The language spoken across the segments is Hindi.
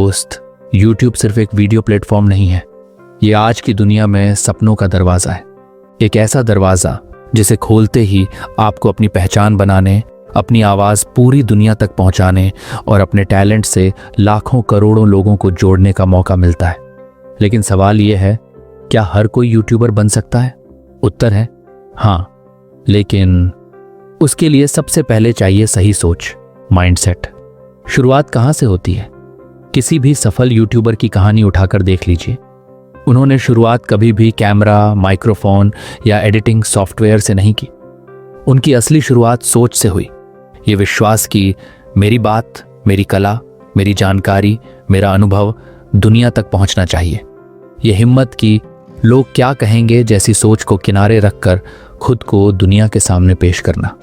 दोस्त, YouTube सिर्फ एक वीडियो प्लेटफॉर्म नहीं है। ये आज की दुनिया में सपनों का दरवाज़ा है। एक ऐसा दरवाज़ा जिसे खोलते ही आपको अपनी पहचान बनाने, अपनी आवाज़ पूरी दुनिया तक पहुंचाने और अपने टैलेंट से लाखों करोड़ों लोगों को जोड़ने का मौका मिलता है। लेकिन सवाल ये है, क्या हर कोई यूट्यूबर बन सकता है? उत्तर है हाँ, लेकिन उसके लिए सबसे पहले चाहिए सही सोच, माइंडसेट। शुरुआत कहाँ से होती है? किसी भी सफल यूट्यूबर की कहानी उठाकर देख लीजिए। उन्होंने शुरुआत कभी भी कैमरा, माइक्रोफोन या एडिटिंग सॉफ्टवेयर से नहीं की। उनकी असली शुरुआत सोच से हुई। ये विश्वास की मेरी बात, मेरी कला, मेरी जानकारी, मेरा अनुभव दुनिया तक पहुंचना चाहिए। ये हिम्मत की लोग क्या कहेंगे जैसी सोच को किनारे रखकर खुद को दुनिया के सामने पेश करना।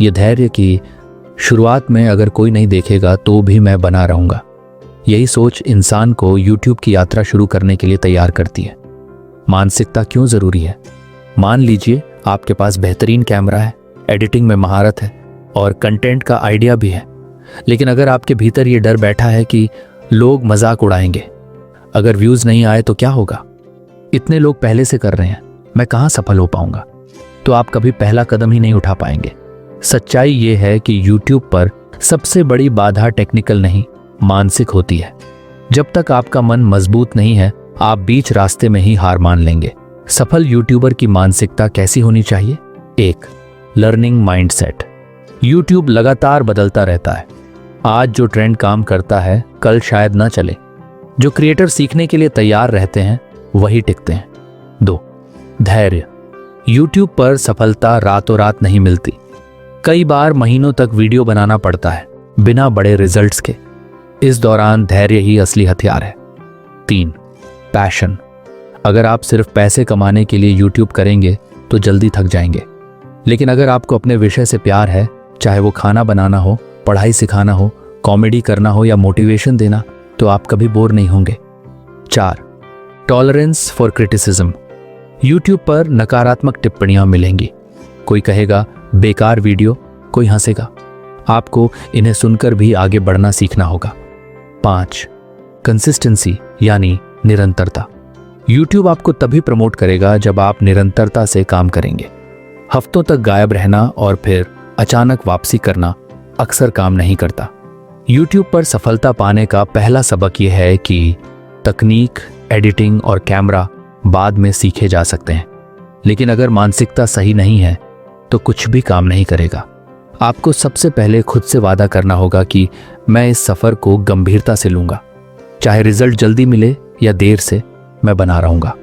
ये धैर्य की शुरुआत में अगर कोई नहीं देखेगा तो भी मैं बना रहूंगा। यही सोच इंसान को यूट्यूब की यात्रा शुरू करने के लिए तैयार करती है। मानसिकता क्यों जरूरी है? मान लीजिए आपके पास बेहतरीन कैमरा है, एडिटिंग में महारत है और कंटेंट का आइडिया भी है, लेकिन अगर आपके भीतर ये डर बैठा है कि लोग मजाक उड़ाएंगे, अगर व्यूज नहीं आए तो क्या होगा, इतने लोग पहले से कर रहे हैं, मैं कहाँ सफल हो पाऊंगा, तो आप कभी पहला कदम ही नहीं उठा पाएंगे। सच्चाई ये है कि YouTube पर सबसे बड़ी बाधा टेक्निकल नहीं, मानसिक होती है। जब तक आपका मन मजबूत नहीं है, आप बीच रास्ते में ही हार मान लेंगे। सफल यूट्यूबर की मानसिकता कैसी होनी चाहिए? 1. Learning mindset. YouTube लगातार बदलता रहता है। आज जो ट्रेंड काम करता है, कल शायद ना चले। जो क्रिएटर सीखने के लिए तैयार रहते हैं, वही टिकते हैं। 2. धैर्य। YouTube पर सफलता रातों रात नहीं मिलती। कई बार महीनों तक वीडियो बनाना पड़ता है, बिना बड़े रिजल्ट्स के। इस दौरान धैर्य ही असली हथियार है। 3. पैशन। अगर आप सिर्फ पैसे कमाने के लिए YouTube करेंगे तो जल्दी थक जाएंगे, लेकिन अगर आपको अपने विषय से प्यार है, चाहे वो खाना बनाना हो, पढ़ाई सिखाना हो, कॉमेडी करना हो या मोटिवेशन देना, तो आप कभी बोर नहीं होंगे। 4. Tolerance for criticism. YouTube पर नकारात्मक टिप्पणियां मिलेंगी। कोई कहेगा बेकार वीडियो, कोई हंसेगा। आपको इन्हें सुनकर भी आगे बढ़ना सीखना होगा। 5. कंसिस्टेंसी यानी निरंतरता। YouTube आपको तभी प्रमोट करेगा जब आप निरंतरता से काम करेंगे। हफ्तों तक गायब रहना और फिर अचानक वापसी करना अक्सर काम नहीं करता। YouTube पर सफलता पाने का पहला सबक यह है कि तकनीक, एडिटिंग और कैमरा बाद में सीखे जा सकते हैं, लेकिन अगर मानसिकता सही नहीं है तो कुछ भी काम नहीं करेगा। आपको सबसे पहले खुद से वादा करना होगा कि मैं इस सफर को गंभीरता से लूंगा, चाहे रिजल्ट जल्दी मिले या देर से, मैं बना रहूंगा।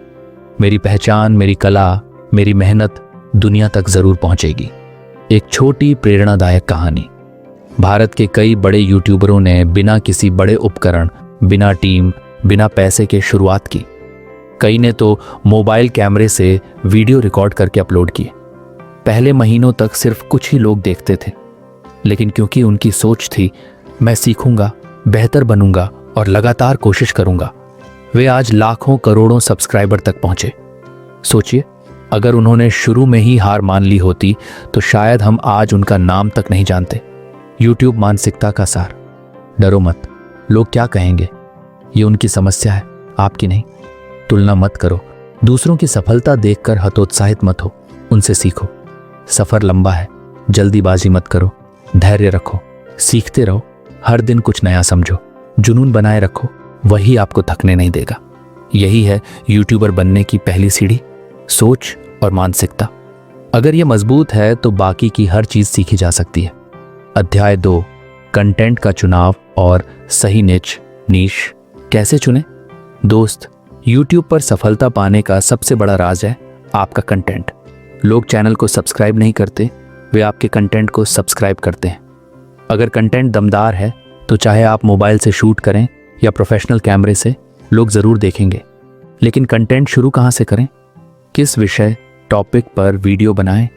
मेरी पहचान, मेरी कला, मेरी मेहनत दुनिया तक जरूर पहुंचेगी। एक छोटी प्रेरणादायक कहानी। भारत के कई बड़े यूट्यूबरों ने बिना किसी बड़े उपकरण, बिना टीम, बिना पैसे के शुरुआत की। कई ने तो मोबाइल कैमरे से वीडियो रिकॉर्ड करके अपलोड किए। पहले महीनों तक सिर्फ कुछ ही लोग देखते थे, लेकिन क्योंकि उनकी सोच थी मैं सीखूंगा, बेहतर बनूंगा और लगातार कोशिश करूंगा, वे आज लाखों करोड़ों सब्सक्राइबर तक पहुंचे। सोचिए, अगर उन्होंने शुरू में ही हार मान ली होती तो शायद हम आज उनका नाम तक नहीं जानते। YouTube मानसिकता का सार। डरो मत, लोग क्या कहेंगे, ये उनकी समस्या है, आपकी नहीं। तुलना मत करो, दूसरों की सफलता देखकर हतोत्साहित मत हो, उनसे सीखो। सफर लंबा है, जल्दीबाजी मत करो, धैर्य रखो, सीखते रहो, हर दिन कुछ नया समझो, जुनून बनाए रखो, वही आपको थकने नहीं देगा। यही है यूट्यूबर बनने की पहली सीढ़ी, सोच और मानसिकता। अगर ये मजबूत है तो बाकी की हर चीज सीखी जा सकती है। अध्याय 2, कंटेंट का चुनाव और सही नीश कैसे चुने? दोस्त, YouTube पर सफलता पाने का सबसे बड़ा राज है आपका कंटेंट। लोग चैनल को सब्सक्राइब नहीं करते, वे आपके कंटेंट को सब्सक्राइब करते हैं। अगर कंटेंट दमदार है तो चाहे आप मोबाइल से शूट करें या प्रोफेशनल कैमरे से, लोग ज़रूर देखेंगे। लेकिन कंटेंट शुरू कहाँ से करें? किस विषय, टॉपिक पर वीडियो बनाएं?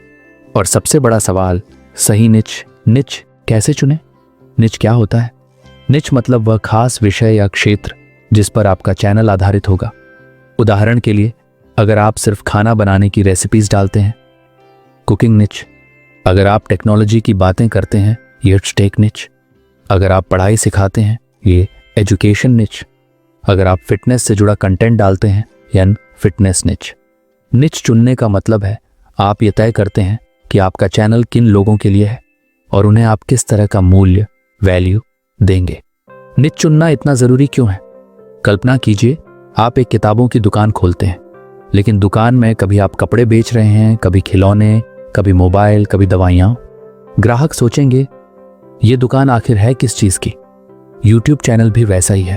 और सबसे बड़ा सवाल, सही निच कैसे चुनें? निच क्या होता है? निच मतलब वह खास विषय या क्षेत्र जिस पर आपका चैनल आधारित होगा। उदाहरण के लिए, अगर आप सिर्फ खाना बनाने की रेसिपीज डालते हैं, कुकिंग निच। अगर आप टेक्नोलॉजी की बातें करते हैं, ये टेक निच। अगर आप पढ़ाई सिखाते हैं, ये एजुकेशन निच, अगर आप फिटनेस से जुड़ा कंटेंट डालते हैं, यानी फिटनेस निच। निच चुनने का मतलब है आप ये तय करते हैं कि आपका चैनल किन लोगों के लिए है और उन्हें आप किस तरह का मूल्य, वैल्यू देंगे। निच चुनना इतना जरूरी क्यों है? कल्पना कीजिए आप एक किताबों की दुकान खोलते हैं, लेकिन दुकान में कभी आप कपड़े बेच रहे हैं, कभी खिलौने, कभी मोबाइल, कभी दवाइयाँ। ग्राहक सोचेंगे ये दुकान आखिर है किस चीज़ की? यूट्यूब चैनल भी वैसा ही है।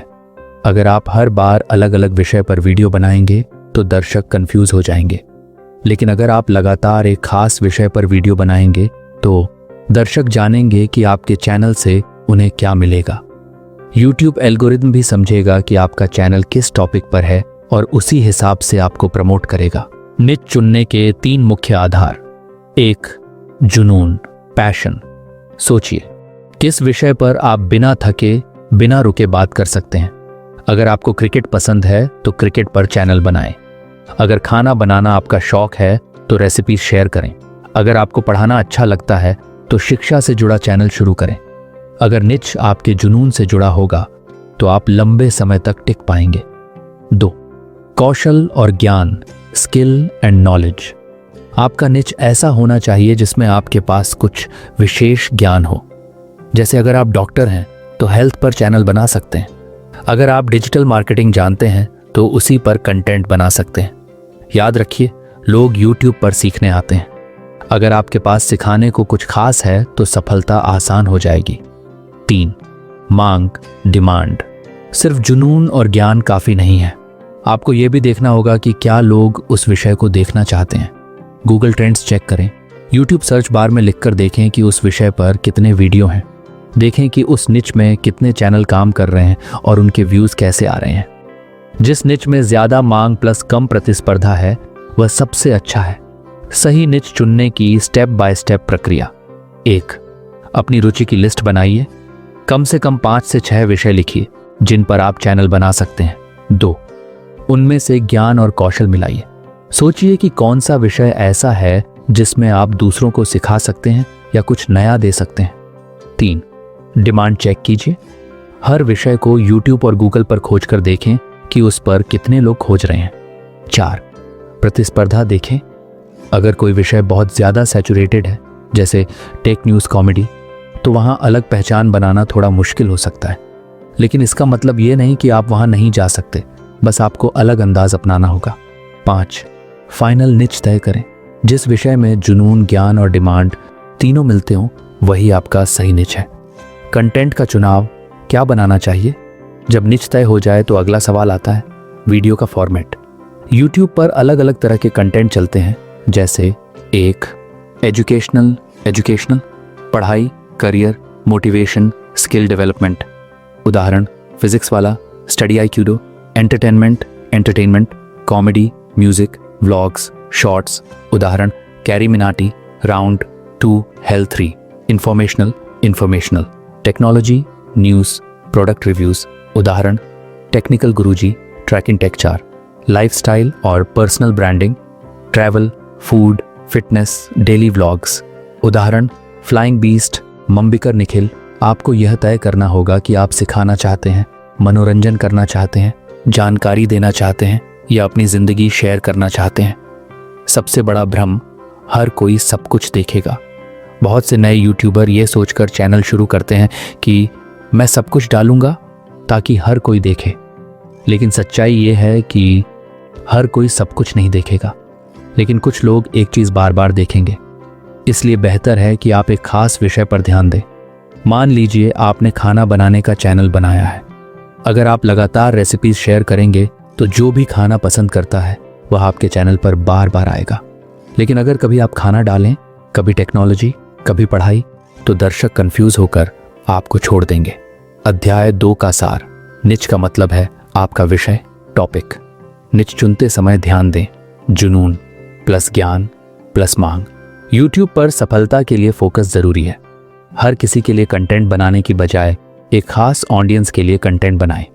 अगर आप हर बार अलग अलग विषय पर वीडियो बनाएंगे तो दर्शक कंफ्यूज हो जाएंगे, लेकिन अगर आप लगातार एक खास विषय पर वीडियो बनाएंगे तो दर्शक जानेंगे कि आपके चैनल से उन्हें क्या मिलेगा। यूट्यूब एल्गोरिदम भी समझेगा कि आपका चैनल किस टॉपिक पर है और उसी हिसाब से आपको प्रमोट करेगा। निच चुनने के 3 मुख्य आधार। 1. जुनून, पैशन। सोचिए किस विषय पर आप बिना थके, बिना रुके बात कर सकते हैं। अगर आपको क्रिकेट पसंद है तो क्रिकेट पर चैनल बनाएं। अगर खाना बनाना आपका शौक है तो रेसिपी शेयर करें। अगर आपको पढ़ाना अच्छा लगता है तो शिक्षा से जुड़ा चैनल शुरू करें। अगर निच आपके जुनून से जुड़ा होगा तो आप लंबे समय तक टिक पाएंगे। 2. कौशल और ज्ञान, स्किल एंड नॉलेज। आपका निच ऐसा होना चाहिए जिसमें आपके पास कुछ विशेष ज्ञान हो। जैसे अगर आप डॉक्टर हैं तो हेल्थ पर चैनल बना सकते हैं। अगर आप डिजिटल मार्केटिंग जानते हैं तो उसी पर कंटेंट बना सकते हैं। याद रखिए, लोग यूट्यूब पर सीखने आते हैं। अगर आपके पास सिखाने को कुछ खास है तो सफलता आसान हो जाएगी। 3. मांग, डिमांड। सिर्फ जुनून और ज्ञान काफी नहीं है, आपको यह भी देखना होगा कि क्या लोग उस विषय को देखना चाहते हैं। गूगल ट्रेंड्स चेक करें, यूट्यूब सर्च बार में लिखकर देखें कि उस विषय पर कितने वीडियो हैं। देखें कि उस निच में कितने चैनल काम कर रहे हैं और उनके व्यूज कैसे आ रहे हैं। जिस निच में ज्यादा मांग प्लस कम प्रतिस्पर्धा है वह सबसे अच्छा है। सही निच चुनने की स्टेप बाय स्टेप प्रक्रिया। 1. अपनी रुचि की लिस्ट बनाइए। कम से कम 5 से 6 विषय लिखिए जिन पर आप चैनल बना सकते हैं। 2. उनमें से ज्ञान और कौशल मिलाइए। सोचिए कि कौन सा विषय ऐसा है जिसमें आप दूसरों को सिखा सकते हैं या कुछ नया दे सकते हैं। 3. डिमांड चेक कीजिए। हर विषय को यूट्यूब और गूगल पर खोजकर देखें कि उस पर कितने लोग खोज रहे हैं। 4. प्रतिस्पर्धा देखें। अगर कोई विषय बहुत ज़्यादा सैचुरेटेड है, जैसे टेक न्यूज़, कॉमेडी, तो वहाँ अलग पहचान बनाना थोड़ा मुश्किल हो सकता है। लेकिन इसका मतलब ये नहीं कि आप वहाँ नहीं जा सकते, बस आपको अलग अंदाज अपनाना होगा। 5. फाइनल निच तय करें। जिस विषय में जुनून, ज्ञान और डिमांड तीनों मिलते हों वही आपका सही निच है। कंटेंट का चुनाव, क्या बनाना चाहिए। जब निच तय हो जाए तो अगला सवाल आता है वीडियो का फॉर्मेट। यूट्यूब पर अलग अलग तरह के कंटेंट चलते हैं, जैसे 1. एजुकेशनल, पढ़ाई, करियर, मोटिवेशन, स्किल डेवलपमेंट। उदाहरण फिजिक्स वाला, study IQ, entertainment, comedy, music, vlogs, shorts. उदाहरण Carry Minati, round 2, health 3। Informational, technology, news, product reviews. उदाहरण टेक्निकल गुरुजी, ट्रैकिंग टेक 4। लाइफस्टाइल और personal branding, travel, food, fitness, daily vlogs. उदाहरण फ्लाइंग बीस्ट, मंबिकर निखिल। आपको यह तय करना होगा कि आप सिखाना चाहते हैं, मनोरंजन करना चाहते हैं, जानकारी देना चाहते हैं या अपनी ज़िंदगी शेयर करना चाहते हैं। सबसे बड़ा भ्रम, हर कोई सब कुछ देखेगा। बहुत से नए यूट्यूबर ये सोचकर चैनल शुरू करते हैं कि मैं सब कुछ डालूंगा ताकि हर कोई देखे, लेकिन सच्चाई ये है कि हर कोई सब कुछ नहीं देखेगा, लेकिन कुछ लोग एक चीज़ बार बार देखेंगे। इसलिए बेहतर है कि आप एक खास विषय पर ध्यान दें। मान लीजिए आपने खाना बनाने का चैनल बनाया है। अगर आप लगातार रेसिपीज शेयर करेंगे तो जो भी खाना पसंद करता है वह आपके चैनल पर बार बार आएगा। लेकिन अगर कभी आप खाना डालें, कभी टेक्नोलॉजी, कभी पढ़ाई, तो दर्शक कंफ्यूज होकर आपको छोड़ देंगे। अध्याय 2 का सार। निच का मतलब है आपका विषय, टॉपिक। निच चुनते समय ध्यान दें, जुनून प्लस ज्ञान प्लस मांग। यूट्यूब पर सफलता के लिए फोकस जरूरी है। हर किसी के लिए कंटेंट बनाने की बजाय एक खास ऑडियंस के लिए कंटेंट बनाएं।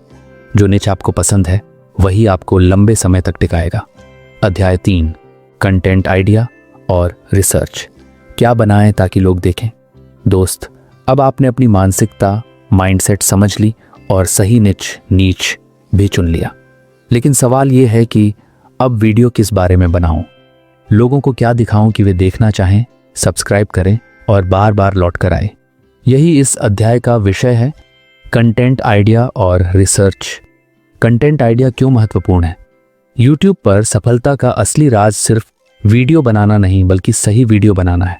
जो निच आपको पसंद है वही आपको लंबे समय तक टिकाएगा। अध्याय 3, कंटेंट आइडिया और रिसर्च। क्या बनाएं ताकि लोग देखें। दोस्त, अब आपने अपनी मानसिकता, माइंडसेट समझ ली और सही निच नीच भी चुन लिया। लेकिन सवाल ये है कि अब वीडियो किस बारे में बनाऊं, लोगों को क्या दिखाऊं कि वे देखना चाहें, सब्सक्राइब करें और बार बार लौट कर आए। यही इस अध्याय का विषय है, कंटेंट आइडिया और रिसर्च। कंटेंट आइडिया क्यों महत्वपूर्ण है? यूट्यूब पर सफलता का असली राज सिर्फ वीडियो बनाना नहीं बल्कि सही वीडियो बनाना है।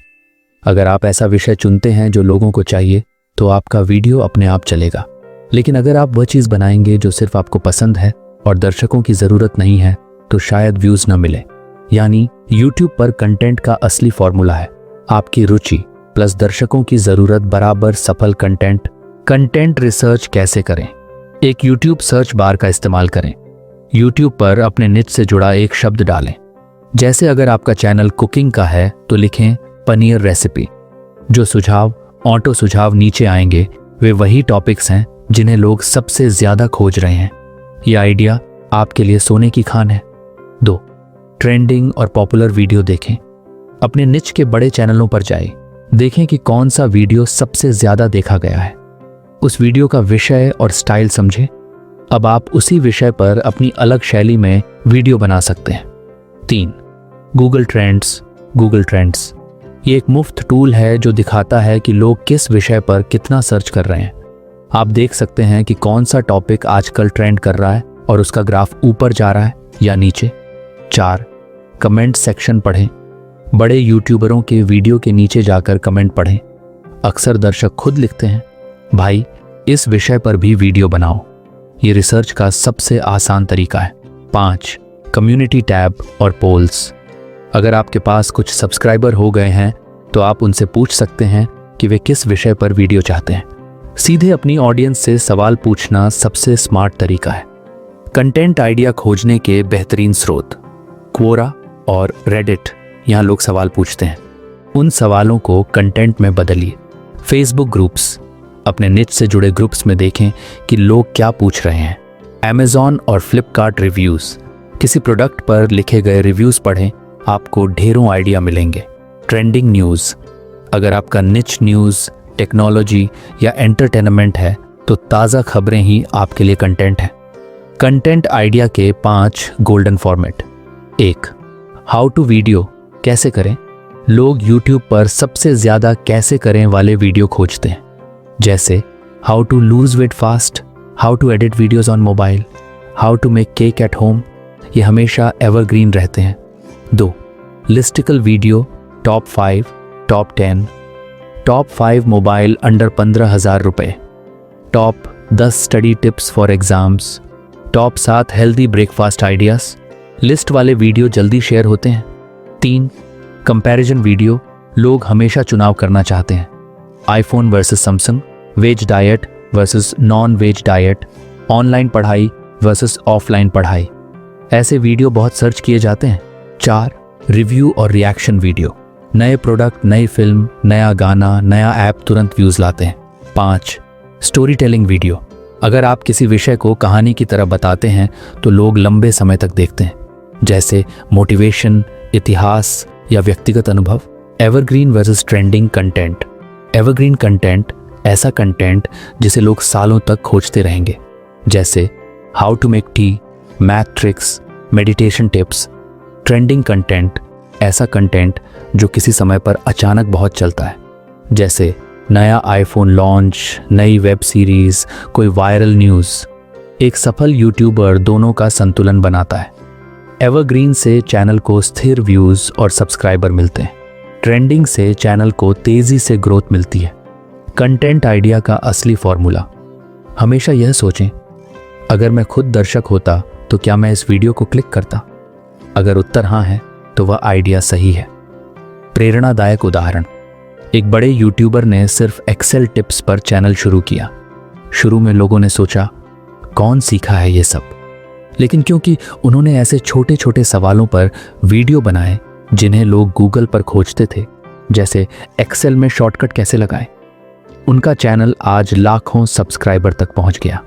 अगर आप ऐसा विषय चुनते हैं जो लोगों को चाहिए तो आपका वीडियो अपने आप चलेगा। लेकिन अगर आप वह चीज़ बनाएंगे जो सिर्फ आपको पसंद है और दर्शकों की ज़रूरत नहीं है तो शायद व्यूज़ न मिले। यानी यूट्यूब पर कंटेंट का असली फॉर्मूला है आपकी रुचि प्लस दर्शकों की ज़रूरत बराबर सफल कंटेंट। कंटेंट रिसर्च कैसे करें? एक यूट्यूब सर्च बार का इस्तेमाल करें। यूट्यूब पर अपने निच से जुड़ा एक शब्द डालें। जैसे अगर आपका चैनल कुकिंग का है तो लिखें पनीर रेसिपी। जो सुझाव ऑटो सुझाव नीचे आएंगे वे वही टॉपिक्स हैं जिन्हें लोग सबसे ज़्यादा खोज रहे हैं। यह आइडिया आपके लिए सोने की खान है। 2. ट्रेंडिंग और पॉपुलर वीडियो देखें। अपने निच के बड़े चैनलों पर जाएं, देखें कि कौन सा वीडियो सबसे ज़्यादा देखा गया है। उस वीडियो का विषय और स्टाइल समझें। अब आप उसी विषय पर अपनी अलग शैली में वीडियो बना सकते हैं। 3. Google trends. गूगल ट्रेंड्स ये एक मुफ्त टूल है जो दिखाता है कि लोग किस विषय पर कितना सर्च कर रहे हैं। आप देख सकते हैं कि कौन सा टॉपिक आजकल ट्रेंड कर रहा है और उसका ग्राफ ऊपर जा रहा है या नीचे। 4. कमेंट सेक्शन पढ़ें। बड़े यूट्यूबरों के वीडियो के नीचे जाकर कमेंट पढ़ें। अक्सर दर्शक खुद लिखते हैं, भाई इस विषय पर भी वीडियो बनाओ। ये रिसर्च का सबसे आसान तरीका है। 5. कम्युनिटी टैब और पोल्स। अगर आपके पास कुछ सब्सक्राइबर हो गए हैं तो आप उनसे पूछ सकते हैं कि वे किस विषय पर वीडियो चाहते हैं। सीधे अपनी ऑडियंस से सवाल पूछना सबसे स्मार्ट तरीका है। कंटेंट आइडिया खोजने के बेहतरीन स्रोत क्वोरा और रेडिट। यहाँ लोग सवाल पूछते हैं, उन सवालों को कंटेंट में बदलिए। फेसबुक ग्रुप्स, अपने निच से जुड़े ग्रुप्स में देखें कि लोग क्या पूछ रहे हैं। अमेज़ॉन और फ्लिपकार्ट रिव्यूज़, किसी प्रोडक्ट पर लिखे गए रिव्यूज़ पढ़ें, आपको ढेरों आइडिया मिलेंगे। ट्रेंडिंग न्यूज़, अगर आपका निच न्यूज़, टेक्नोलॉजी या एंटरटेनमेंट है तो ताज़ा खबरें ही आपके लिए कंटेंट है। कंटेंट आइडिया के 5 golden format. 1. How to video, कैसे करें। लोग यूट्यूब पर सबसे ज़्यादा कैसे करें वाले वीडियो खोजते हैं, जैसे how to lose weight fast, how to edit videos on mobile, how to make cake at home. ये हमेशा एवरग्रीन रहते हैं। 2. Listicle video, top 5, top 10, top 5 mobile under 15,000 रुपये, top 10 study tips for exams, top 7 healthy breakfast ideas. List वाले वीडियो जल्दी शेयर होते हैं। 3. कंपैरिजन वीडियो, लोग हमेशा चुनाव करना चाहते हैं। IPhone versus Samsung, veg diet versus non veg diet, online पढ़ाई वर्सेस ऑफलाइन पढ़ाई। ऐसे वीडियो बहुत सर्च किए जाते हैं। 4. रिव्यू और रिएक्शन वीडियो, नए प्रोडक्ट, नई फिल्म, नया गाना, नया ऐप तुरंत व्यूज़ लाते हैं। 5. स्टोरी टेलिंग वीडियो, अगर आप किसी विषय को कहानी की तरह बताते हैं तो लोग लंबे समय तक देखते हैं, जैसे मोटिवेशन, इतिहास या व्यक्तिगत अनुभव। Evergreen versus trending content. Evergreen content ऐसा कंटेंट जिसे लोग सालों तक खोजते रहेंगे, जैसे how to make tea, math tricks, meditation tips. Trending content ऐसा कंटेंट जो किसी समय पर अचानक बहुत चलता है, जैसे नया आईफोन लॉन्च, नई वेब सीरीज, कोई वायरल न्यूज़। एक सफल यूट्यूबर दोनों का संतुलन बनाता है। एवरग्रीन से चैनल को स्थिर व्यूज़ और सब्सक्राइबर मिलते हैं, ट्रेंडिंग से चैनल को तेज़ी से ग्रोथ मिलती है। कंटेंट आइडिया का असली फॉर्मूला, हमेशा यह सोचें, अगर मैं खुद दर्शक होता तो क्या मैं इस वीडियो को क्लिक करता? अगर उत्तर हाँ है तो वह आइडिया सही है। प्रेरणादायक उदाहरण, एक बड़े यूट्यूबर ने सिर्फ एक्सेल टिप्स पर चैनल शुरू किया। शुरू में लोगों ने सोचा कौन सीखा है ये सब, लेकिन क्योंकि उन्होंने ऐसे छोटे छोटे सवालों पर वीडियो बनाए जिन्हें लोग गूगल पर खोजते थे, जैसे एक्सेल में शॉर्टकट कैसे लगाएं, उनका चैनल आज लाखों सब्सक्राइबर तक पहुंच गया।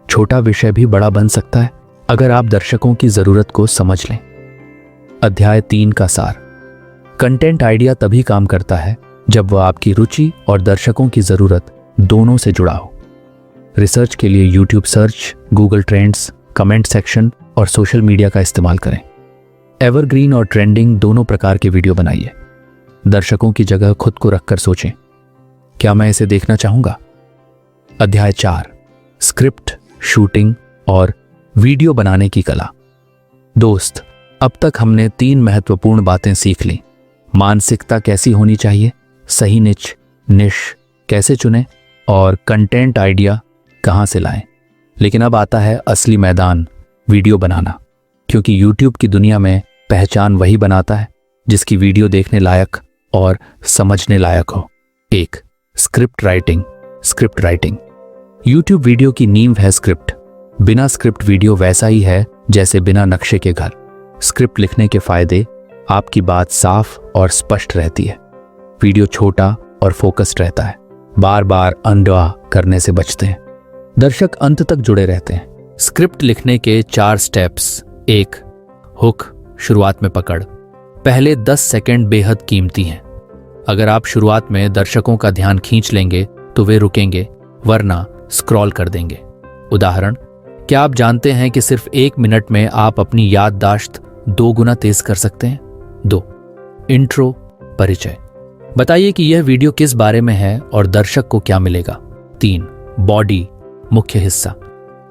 छोटा विषय भी बड़ा बन सकता है अगर आप दर्शकों की ज़रूरत को समझ लें। अध्याय 3 का सार। कंटेंट आइडिया तभी काम करता है जब वह आपकी रुचि और दर्शकों की ज़रूरत दोनों से जुड़ा हो। रिसर्च के लिए YouTube search, Google trends, comment section और सोशल मीडिया का इस्तेमाल करें। एवरग्रीन और ट्रेंडिंग दोनों प्रकार के वीडियो बनाइए। दर्शकों की जगह खुद को रखकर सोचें, क्या मैं इसे देखना चाहूंगा? अध्याय 4, स्क्रिप्ट, शूटिंग और वीडियो बनाने की कला। दोस्त, अब तक हमने 3 महत्वपूर्ण बातें सीख ली। मानसिकता कैसी होनी चाहिए, सही निश कैसे चुनें और कंटेंट आइडिया कहां से लाएं। लेकिन अब आता है असली मैदान, वीडियो बनाना। क्योंकि यूट्यूब की दुनिया में पहचान वही बनाता है जिसकी वीडियो देखने लायक और समझने लायक हो। 1, स्क्रिप्ट राइटिंग। यूट्यूब वीडियो की नींव है स्क्रिप्ट। बिना स्क्रिप्ट वीडियो वैसा ही है जैसे बिना नक्शे के घर। स्क्रिप्ट लिखने के फायदे, आपकी बात साफ और स्पष्ट रहती है, वीडियो छोटा और फोकस्ड रहता है, बार बार अनडुआ करने से बचते हैं, दर्शक अंत तक जुड़े रहते हैं। स्क्रिप्ट लिखने के 4 स्टेप्स। 1, हुक, शुरुआत में पकड़। पहले 10 सेकंड बेहद कीमती हैं। अगर आप शुरुआत में दर्शकों का ध्यान खींच लेंगे तो वे रुकेंगे, वरना स्क्रॉल कर देंगे। उदाहरण, क्या आप जानते हैं कि सिर्फ 1 मिनट में आप अपनी याददाश्त 2 गुना तेज कर सकते हैं? 2, इंट्रो, परिचय। बताइए कि यह वीडियो किस बारे में है और दर्शक को क्या मिलेगा। 3, बॉडी, मुख्य हिस्सा।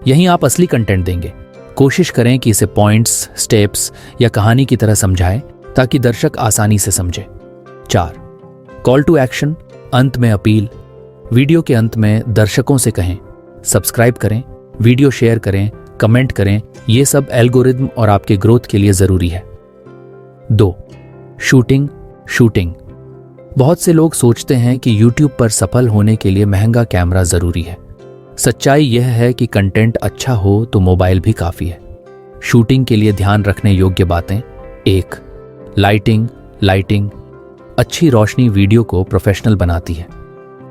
यहीं आप असली कंटेंट देंगे। कोशिश करें कि इसे पॉइंट्स, स्टेप्स या कहानी की तरह समझाएं ताकि दर्शक आसानी से समझे। 4, कॉल टू एक्शन, अंत में अपील। वीडियो के अंत में दर्शकों से कहें, सब्सक्राइब करें, वीडियो शेयर करें, कमेंट करें। ये सब एल्गोरिदम और आपके ग्रोथ के लिए जरूरी है। 2, शूटिंग। बहुत से लोग सोचते हैं कि YouTube पर सफल होने के लिए महंगा कैमरा जरूरी है। सच्चाई यह है कि कंटेंट अच्छा हो तो मोबाइल भी काफी है। शूटिंग के लिए ध्यान रखने योग्य बातें। 1, लाइटिंग। अच्छी रोशनी वीडियो को प्रोफेशनल बनाती है।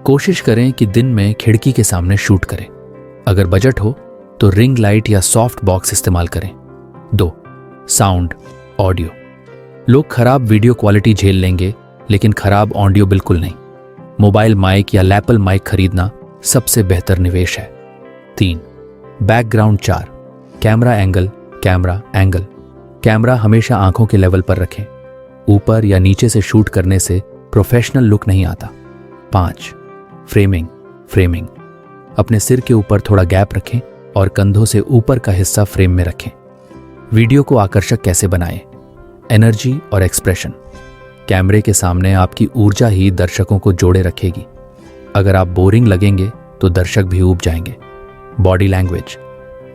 कोशिश करें कि दिन में खिड़की के सामने शूट करें। अगर बजट हो तो रिंग लाइट या सॉफ्ट बॉक्स इस्तेमाल करें। 2, साउंड, ऑडियो। लोग खराब वीडियो क्वालिटी झेल लेंगे, लेकिन खराब ऑडियो बिल्कुल नहीं। मोबाइल माइक या लैपल माइक खरीदना सबसे बेहतर निवेश है। 3, बैकग्राउंड 4, कैमरा एंगल। कैमरा हमेशा आंखों के लेवल पर रखें। ऊपर या नीचे से शूट करने से प्रोफेशनल लुक नहीं आता। 5, फ्रेमिंग। अपने सिर के ऊपर थोड़ा गैप रखें और कंधों से ऊपर का हिस्सा फ्रेम में रखें। वीडियो को आकर्षक कैसे बनाएं? एनर्जी और एक्सप्रेशन। कैमरे के सामने आपकी ऊर्जा ही दर्शकों को जोड़े रखेगी। अगर आप बोरिंग लगेंगे तो दर्शक भी ऊब जाएंगे। बॉडी लैंग्वेज,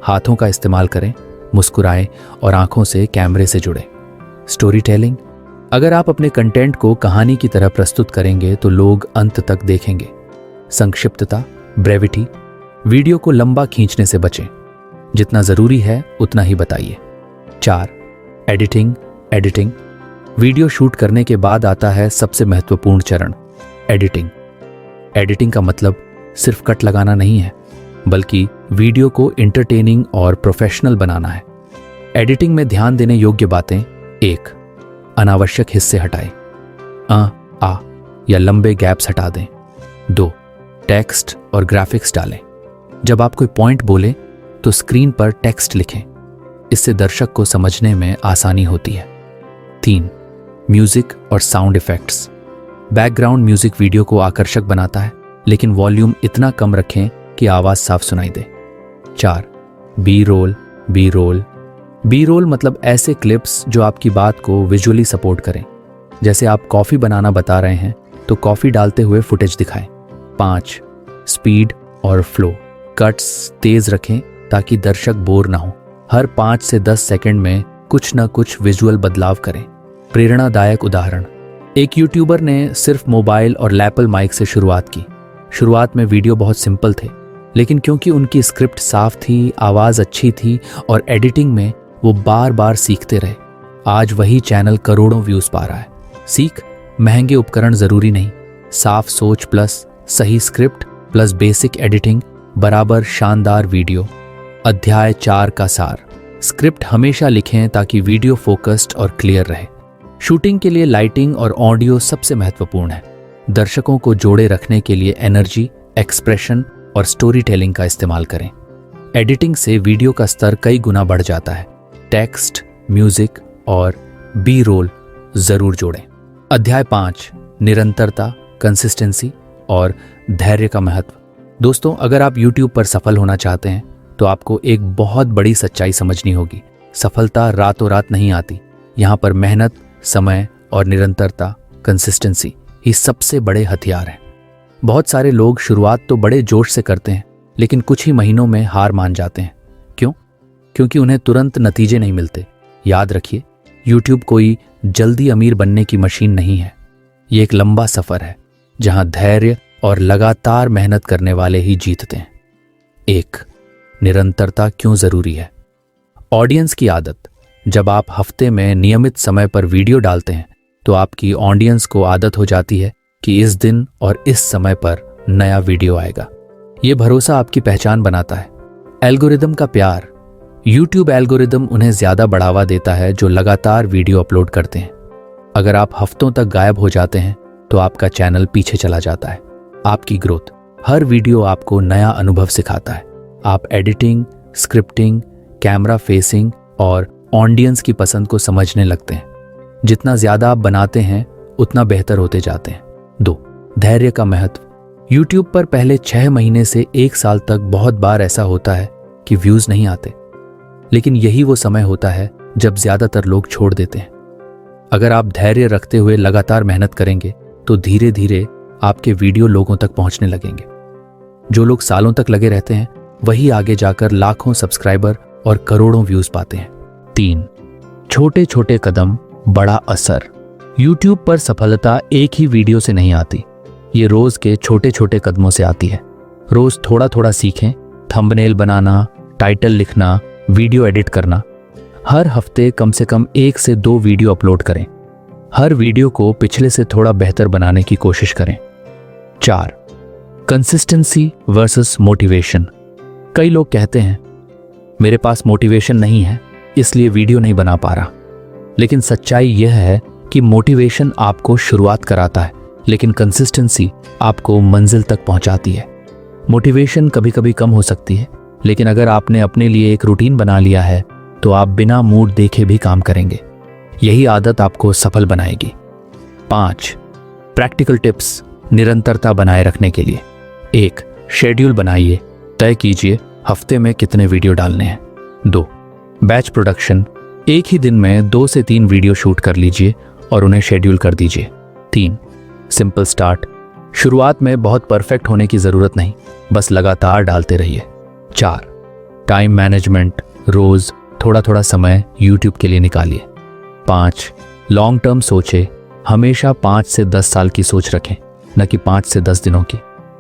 हाथों का इस्तेमाल करें, मुस्कुराएं और आंखों से कैमरे से जुड़ें। स्टोरी टेलिंग, अगर आप अपने कंटेंट को कहानी की तरह प्रस्तुत करेंगे तो लोग अंत तक देखेंगे। संक्षिप्तता, ब्रेविटी, वीडियो को लंबा खींचने से बचें। जितना जरूरी है उतना ही बताइए। 4, एडिटिंग। वीडियो शूट करने के बाद आता है सबसे महत्वपूर्ण चरण, एडिटिंग का मतलब सिर्फ कट लगाना नहीं है, बल्कि वीडियो को एंटरटेनिंग और प्रोफेशनल बनाना है। एडिटिंग में ध्यान देने योग्य बातें। 1, अनावश्यक हिस्से हटाएं, आ या लंबे गैप्स हटा दें। 2, टेक्स्ट और ग्राफिक्स डालें। जब आप कोई पॉइंट बोलें तो स्क्रीन पर टेक्स्ट लिखें, इससे दर्शक को समझने में आसानी होती है। 3, म्यूजिक और sound effects. Background music video को आकर्षक बनाता है, लेकिन वॉल्यूम इतना कम रखें कि आवाज साफ सुनाई दे। 4, बी रोल मतलब ऐसे क्लिप्स जो आपकी बात को विजुअली सपोर्ट करें। जैसे आप कॉफी बनाना बता रहे हैं तो कॉफी डालते हुए फुटेज दिखाएं। 5, स्पीड और फ्लो। कट्स तेज रखें ताकि दर्शक बोर ना हो। हर 5 से 10 सेकंड में कुछ न कुछ विजुअल बदलाव करें। प्रेरणादायक उदाहरण, एक यूट्यूबर ने सिर्फ मोबाइल और लैपल माइक से शुरुआत की। शुरुआत में वीडियो बहुत सिंपल थे, लेकिन क्योंकि उनकी स्क्रिप्ट साफ थी, आवाज अच्छी थी और एडिटिंग में वो बार बार सीखते रहे, आज वही चैनल करोड़ों व्यूज पा रहा है। सीख, महंगे उपकरण जरूरी नहीं, साफ सोच प्लस सही स्क्रिप्ट प्लस बेसिक एडिटिंग बराबर शानदार वीडियो। अध्याय 4 का सार, स्क्रिप्ट हमेशा लिखें ताकि वीडियो फोकस्ड और क्लियर रहे। शूटिंग के लिए लाइटिंग और ऑडियो सबसे महत्वपूर्ण है। दर्शकों को जोड़े रखने के लिए एनर्जी, एक्सप्रेशन और स्टोरी टेलिंग का इस्तेमाल करें। एडिटिंग से वीडियो का स्तर कई गुना बढ़ जाता है। टेक्स्ट, म्यूजिक और बी रोल जरूर जोड़ें। अध्याय 5, निरंतरता, कंसिस्टेंसी और धैर्य का महत्व। दोस्तों, अगर आप YouTube पर सफल होना चाहते हैं तो आपको एक बहुत बड़ी सच्चाई समझनी होगी। सफलता रातों रात नहीं आती। यहाँ पर मेहनत, समय और निरंतरता, कंसिस्टेंसी ही सबसे बड़े हथियार हैं। बहुत सारे लोग शुरुआत तो बड़े जोश से करते हैं, लेकिन कुछ ही महीनों में हार मान जाते हैं। क्यों? क्योंकि उन्हें तुरंत नतीजे नहीं मिलते। याद रखिए, YouTube कोई जल्दी अमीर बनने की मशीन नहीं है। ये एक लंबा सफर है जहां धैर्य और लगातार मेहनत करने वाले ही जीतते हैं। 1. निरंतरता क्यों जरूरी है? ऑडियंस की आदत। जब आप हफ्ते में नियमित समय पर वीडियो डालते हैं तो आपकी ऑडियंस को आदत हो जाती है कि इस दिन और इस समय पर नया वीडियो आएगा। ये भरोसा आपकी पहचान बनाता है। एल्गोरिदम का प्यार। YouTube एल्गोरिदम उन्हें ज्यादा बढ़ावा देता है जो लगातार वीडियो अपलोड करते हैं। अगर आप हफ्तों तक गायब हो जाते हैं तो आपका चैनल पीछे चला जाता है। आपकी ग्रोथ। हर वीडियो आपको नया अनुभव सिखाता है। आप एडिटिंग, स्क्रिप्टिंग, कैमरा फेसिंग और ऑडियंस की पसंद को समझने लगते हैं। जितना ज्यादा आप बनाते हैं उतना बेहतर होते जाते हैं। 2. धैर्य का महत्व। YouTube पर पहले 6 महीने से 1 साल तक बहुत बार ऐसा होता है कि व्यूज नहीं आते, लेकिन यही वो समय होता है जब ज्यादातर लोग छोड़ देते हैं। अगर आप धैर्य रखते हुए लगातार मेहनत करेंगे तो धीरे धीरे आपके वीडियो लोगों तक पहुंचने लगेंगे। जो लोग सालों तक लगे रहते हैं वही आगे जाकर लाखों सब्सक्राइबर और करोड़ों व्यूज पाते हैं। 3. छोटे छोटे कदम, बड़ा असर। YouTube पर सफलता एक ही वीडियो से नहीं आती। ये रोज के छोटे छोटे कदमों से आती है। रोज थोड़ा थोड़ा सीखें। थंबनेल बनाना, टाइटल लिखना, वीडियो एडिट करना। हर हफ्ते कम से कम 1 से 2 वीडियो अपलोड करें। हर वीडियो को पिछले से थोड़ा बेहतर बनाने की कोशिश करें। 4. Consistency versus motivation. कई लोग कहते हैं मेरे पास मोटिवेशन नहीं है इसलिए वीडियो नहीं बना पा रहा, लेकिन सच्चाई यह है कि मोटिवेशन आपको शुरुआत कराता है, लेकिन कंसिस्टेंसी आपको मंजिल तक पहुंचाती है। मोटिवेशन कभी कभी कम हो सकती है, लेकिन अगर आपने अपने लिए एक रूटीन बना लिया है तो आप बिना मूड देखे भी काम करेंगे। यही आदत आपको सफल बनाएगी। 5. प्रैक्टिकल टिप्स निरंतरता बनाए रखने के लिए। 1. शेड्यूल बनाइए। तय कीजिए हफ्ते में कितने वीडियो डालने हैं। 2. Batch production. एक ही दिन में 2 से 3 वीडियो शूट कर लीजिए और उन्हें शेड्यूल कर दीजिए। 3. Simple start. शुरुआत में बहुत परफेक्ट होने की जरूरत नहीं, बस लगातार डालते रहिए। 4. Time management. रोज थोड़ा थोड़ा समय YouTube के लिए निकालिए। 5. लॉन्ग टर्म सोचे। हमेशा 5 से 10 साल की सोच रखें, न कि 5 से 10 दिनों की।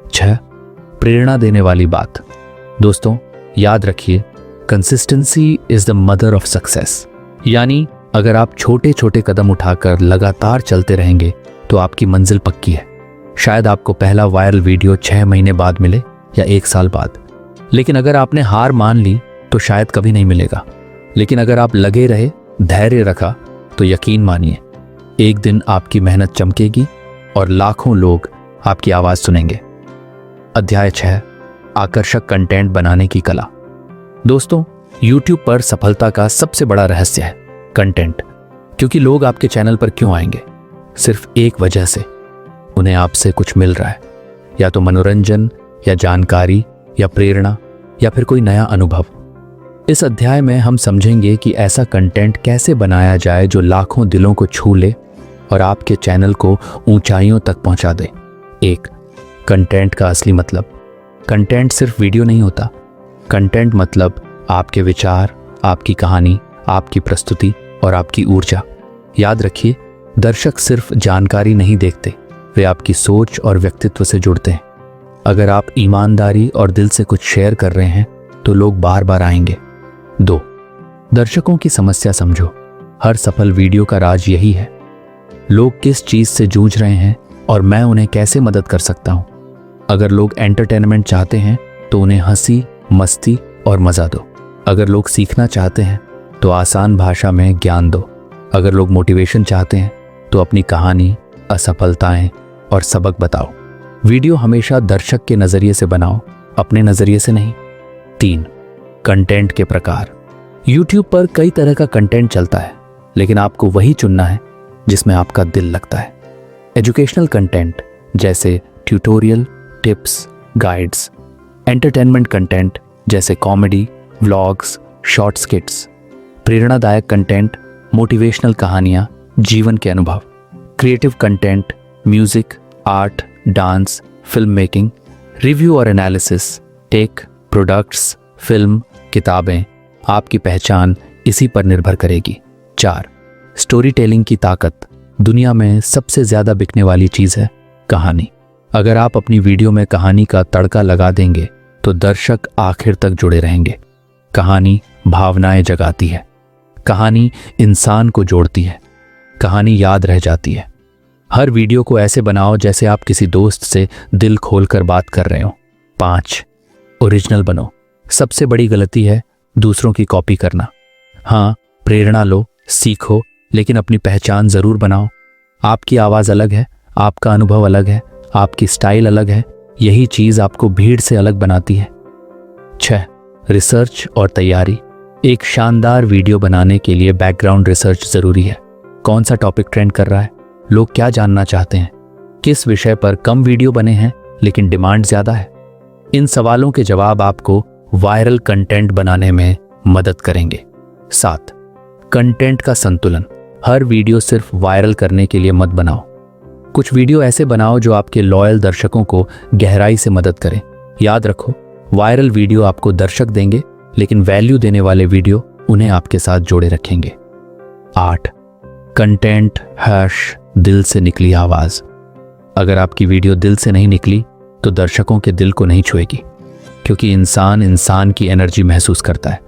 6. प्रेरणा देने वाली बात। दोस्तों, याद रखिए, consistency is the mother of success. यानी अगर आप छोटे छोटे कदम उठाकर लगातार चलते रहेंगे तो आपकी मंजिल पक्की है। शायद आपको पहला वायरल वीडियो 6 महीने बाद मिले या 1 साल बाद, लेकिन अगर आपने हार मान ली तो शायद कभी नहीं मिलेगा। लेकिन अगर आप लगे रहे, धैर्य रखा, तो यकीन मानिए एक दिन आपकी मेहनत चमकेगी और लाखों लोग आपकी आवाज सुनेंगे। अध्याय 6, आकर्षक कंटेंट बनाने की कला। दोस्तों, YouTube पर सफलता का सबसे बड़ा रहस्य है कंटेंट। क्योंकि लोग आपके चैनल पर क्यों आएंगे? सिर्फ एक वजह से, उन्हें आपसे कुछ मिल रहा है, या तो मनोरंजन या जानकारी या प्रेरणा या फिर कोई नया अनुभव। इस अध्याय में हम समझेंगे कि ऐसा कंटेंट कैसे बनाया जाए जो लाखों दिलों को छू ले और आपके चैनल को ऊंचाइयों तक पहुंचा दे। 1. कंटेंट का असली मतलब। कंटेंट सिर्फ वीडियो नहीं होता। कंटेंट मतलब आपके विचार, आपकी कहानी, आपकी प्रस्तुति और आपकी ऊर्जा। याद रखिए, दर्शक सिर्फ जानकारी नहीं देखते, वे आपकी सोच और व्यक्तित्व से जुड़ते हैं। अगर आप ईमानदारी और दिल से कुछ शेयर कर रहे हैं तो लोग बार बार आएंगे। 2. दर्शकों की समस्या समझो। हर सफल वीडियो का राज यही है। लोग किस चीज से जूझ रहे हैं और मैं उन्हें कैसे मदद कर सकता हूं। अगर लोग एंटरटेनमेंट चाहते हैं तो उन्हें हंसी, मस्ती और मजा दो। अगर लोग सीखना चाहते हैं तो आसान भाषा में ज्ञान दो। अगर लोग मोटिवेशन चाहते हैं तो अपनी कहानी, असफलताएं और सबक बताओ। वीडियो हमेशा दर्शक के नजरिए से बनाओ, अपने नजरिए से नहीं। 3. कंटेंट के प्रकार। YouTube पर कई तरह का कंटेंट चलता है, लेकिन आपको वही चुनना है जिसमें आपका दिल लगता है। एजुकेशनल कंटेंट जैसे tutorial, tips, guides. Entertainment content जैसे कॉमेडी, व्लॉग्स, शॉर्ट स्किट्स। प्रेरणादायक कंटेंट, मोटिवेशनल कहानियां, जीवन के अनुभव। Creative content, music, art, dance, film making. Review और एनालिसिस, टेक, प्रोडक्ट्स, फिल्म, किताबें। आपकी पहचान इसी पर निर्भर करेगी। 4. स्टोरी टेलिंग की ताकत। दुनिया में सबसे ज्यादा बिकने वाली चीज है कहानी। अगर आप अपनी वीडियो में कहानी का तड़का लगा देंगे तो दर्शक आखिर तक जुड़े रहेंगे। कहानी भावनाएं जगाती है, कहानी इंसान को जोड़ती है, कहानी याद रह जाती है। हर वीडियो को ऐसे बनाओ जैसे आप किसी दोस्त से दिल खोलकर बात कर रहे हो। 5. ओरिजिनल बनो। सबसे बड़ी गलती है दूसरों की कॉपी करना। हाँ, प्रेरणा लो, सीखो, लेकिन अपनी पहचान जरूर बनाओ। आपकी आवाज अलग है, आपका अनुभव अलग है, आपकी स्टाइल अलग है। यही चीज आपको भीड़ से अलग बनाती है। 6. रिसर्च और तैयारी। एक शानदार वीडियो बनाने के लिए बैकग्राउंड रिसर्च जरूरी है। कौन सा टॉपिक ट्रेंड कर रहा है, लोग क्या जानना चाहते हैं, किस विषय पर कम वीडियो बने हैं लेकिन डिमांड ज्यादा है। इन सवालों के जवाब आपको वायरल कंटेंट बनाने में मदद करेंगे। 7. कंटेंट का संतुलन। हर वीडियो सिर्फ वायरल करने के लिए मत बनाओ। कुछ वीडियो ऐसे बनाओ जो आपके लॉयल दर्शकों को गहराई से मदद करें। याद रखो, वायरल वीडियो आपको दर्शक देंगे, लेकिन वैल्यू देने वाले वीडियो उन्हें आपके साथ जोड़े रखेंगे। 8. कंटेंट दिल से निकली आवाज। अगर आपकी वीडियो दिल से नहीं निकली तो दर्शकों के दिल को नहीं छुएगी, क्योंकि इंसान की एनर्जी महसूस करता है।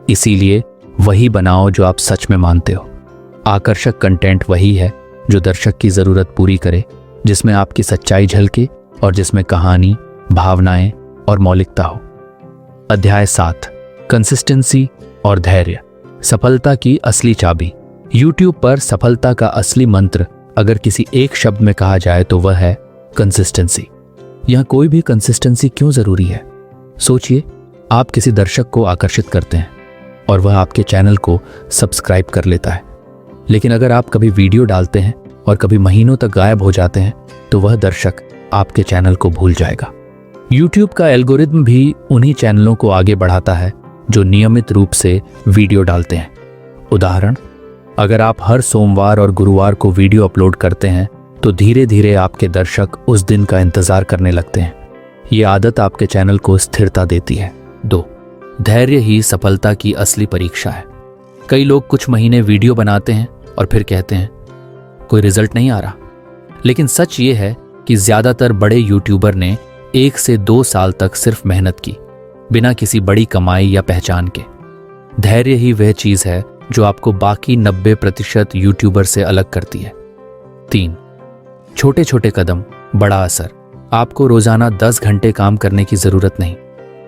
इसीलिए वही बनाओ जो आप सच में मानते हो। आकर्षक कंटेंट वही है जो दर्शक की जरूरत पूरी करे, जिसमें आपकी सच्चाई झलके और जिसमें कहानी, भावनाएं और मौलिकता हो। अध्याय 7. कंसिस्टेंसी और धैर्य। सफलता की असली चाबी। YouTube पर सफलता का असली मंत्र अगर किसी एक शब्द में कहा जाए तो वह है कंसिस्टेंसी। यहां कोई भी कंसिस्टेंसी क्यों जरूरी है? सोचिए, आप किसी दर्शक को आकर्षित करते हैं और वह आपके चैनल को सब्सक्राइब कर लेता है, लेकिन अगर आप कभी वीडियो डालते हैं और कभी महीनों तक गायब हो जाते हैं तो वह दर्शक आपके चैनल को भूल जाएगा। YouTube का एल्गोरिथम भी उन्हीं चैनलों को आगे बढ़ाता है जो नियमित रूप से वीडियो डालते हैं। उदाहरण, अगर आप हर सोमवार और गुरुवार को वीडियो अपलोड करते हैं तो धीरे धीरे आपके दर्शक उस दिन का इंतजार करने लगते हैं। ये आदत आपके चैनल को स्थिरता देती है। 2. धैर्य ही सफलता की असली परीक्षा है। कई लोग कुछ महीने वीडियो बनाते हैं और फिर कहते हैं कोई रिजल्ट नहीं आ रहा, लेकिन सच ये है कि ज्यादातर बड़े यूट्यूबर ने 1 से 2 साल तक सिर्फ मेहनत की, बिना किसी बड़ी कमाई या पहचान के। धैर्य ही वह चीज है जो आपको बाकी 90% यूट्यूबर से अलग करती है। 3. छोटे छोटे कदम, बड़ा असर। आपको रोजाना 10 घंटे काम करने की जरूरत नहीं,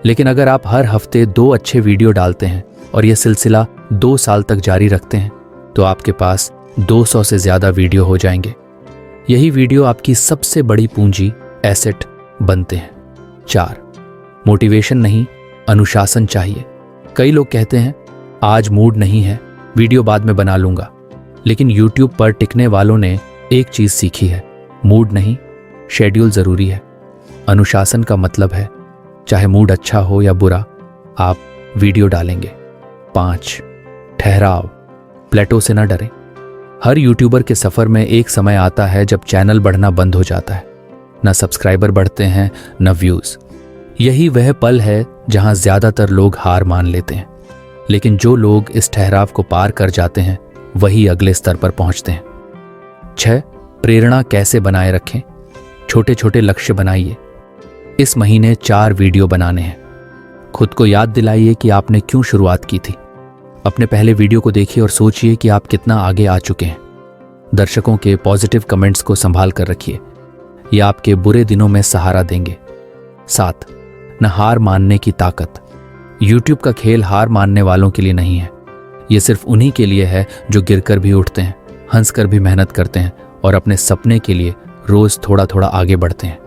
लेकिन अगर आप हर हफ्ते 2 अच्छे वीडियो डालते हैं और यह सिलसिला 2 साल तक जारी रखते हैं तो आपके पास 200 से ज्यादा वीडियो हो जाएंगे। यही वीडियो आपकी सबसे बड़ी पूंजी, एसेट बनते हैं। 4. मोटिवेशन नहीं, अनुशासन चाहिए। कई लोग कहते हैं आज मूड नहीं है, वीडियो बाद में बना लूंगा, लेकिन YouTube पर टिकने वालों ने एक चीज सीखी है, मूड नहीं, शेड्यूल जरूरी है। अनुशासन का मतलब है चाहे मूड अच्छा हो या बुरा, आप वीडियो डालेंगे। 5. ठहराव, प्लेटो से न डरें। हर यूट्यूबर के सफर में एक समय आता है जब चैनल बढ़ना बंद हो जाता है, न सब्सक्राइबर बढ़ते हैं न व्यूज। यही वह पल है जहां ज्यादातर लोग हार मान लेते हैं, लेकिन जो लोग इस ठहराव को पार कर जाते हैं वही अगले स्तर पर पहुंचते हैं। 6. प्रेरणा कैसे बनाए रखें। छोटे छोटे लक्ष्य बनाइए। इस महीने 4 वीडियो बनाने हैं। खुद को याद दिलाइए कि आपने क्यों शुरुआत की थी। अपने पहले वीडियो को देखिए और सोचिए कि आप कितना आगे आ चुके हैं। दर्शकों के पॉजिटिव कमेंट्स को संभाल कर रखिए, ये आपके बुरे दिनों में सहारा देंगे। 7. न हार मानने की ताकत। YouTube का खेल हार मानने वालों के लिए नहीं है, ये सिर्फ उन्हीं के लिए है जो गिरकर भी उठते हैं, हंसकर भी मेहनत करते हैं और अपने सपने के लिए रोज थोड़ा थोड़ा आगे बढ़ते हैं।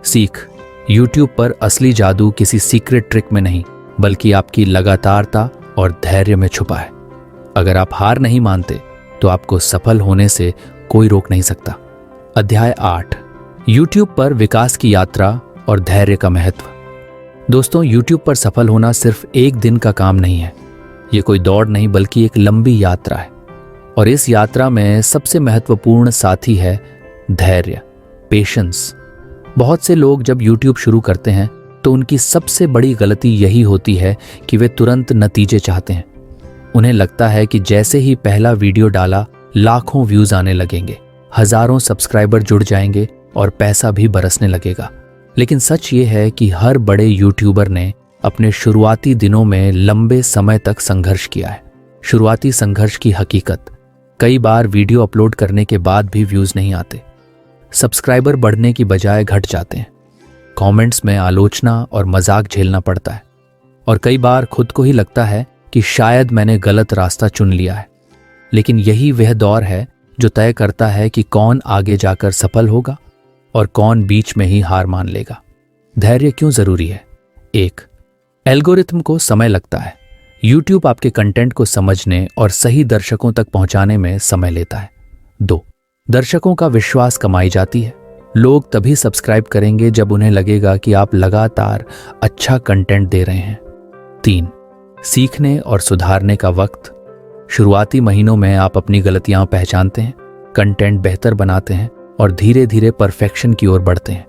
सीख, YouTube पर असली जादू किसी सीक्रेट ट्रिक में नहीं, बल्कि आपकी लगातारता और धैर्य में छुपा है। अगर आप हार नहीं मानते तो आपको सफल होने से कोई रोक नहीं सकता। अध्याय 8, YouTube पर विकास की यात्रा और धैर्य का महत्व। दोस्तों, YouTube पर सफल होना सिर्फ एक दिन का काम नहीं है। ये कोई दौड़ नहीं, बल्कि एक लंबी यात्रा है। और इस यात्रा में सबसे महत्वपूर्ण साथी है धैर्य, पेशेंस। बहुत से लोग जब YouTube शुरू करते हैं तो उनकी सबसे बड़ी गलती यही होती है कि वे तुरंत नतीजे चाहते हैं। उन्हें लगता है कि जैसे ही पहला वीडियो डाला, लाखों व्यूज आने लगेंगे, हजारों सब्सक्राइबर जुड़ जाएंगे और पैसा भी बरसने लगेगा। लेकिन सच ये है कि हर बड़े यूट्यूबर ने अपने शुरुआती दिनों में लंबे समय तक संघर्ष किया है। शुरुआती संघर्ष की हकीकत, कई बार वीडियो अपलोड करने के बाद भी व्यूज नहीं आते, सब्सक्राइबर बढ़ने की बजाय घट जाते हैं, कमेंट्स में आलोचना और मजाक झेलना पड़ता है, और कई बार खुद को ही लगता है कि शायद मैंने गलत रास्ता चुन लिया है। लेकिन यही वह दौर है जो तय करता है कि कौन आगे जाकर सफल होगा और कौन बीच में ही हार मान लेगा। धैर्य क्यों जरूरी है? 1, एल्गोरिथम को समय लगता है। YouTube आपके कंटेंट को समझने और सही दर्शकों तक पहुंचाने में समय लेता है। 2, दर्शकों का विश्वास कमाई जाती है। लोग तभी सब्सक्राइब करेंगे जब उन्हें लगेगा कि आप लगातार अच्छा कंटेंट दे रहे हैं। 3, सीखने और सुधारने का वक्त। शुरुआती महीनों में आप अपनी गलतियां पहचानते हैं, कंटेंट बेहतर बनाते हैं और धीरे धीरे परफेक्शन की ओर बढ़ते हैं।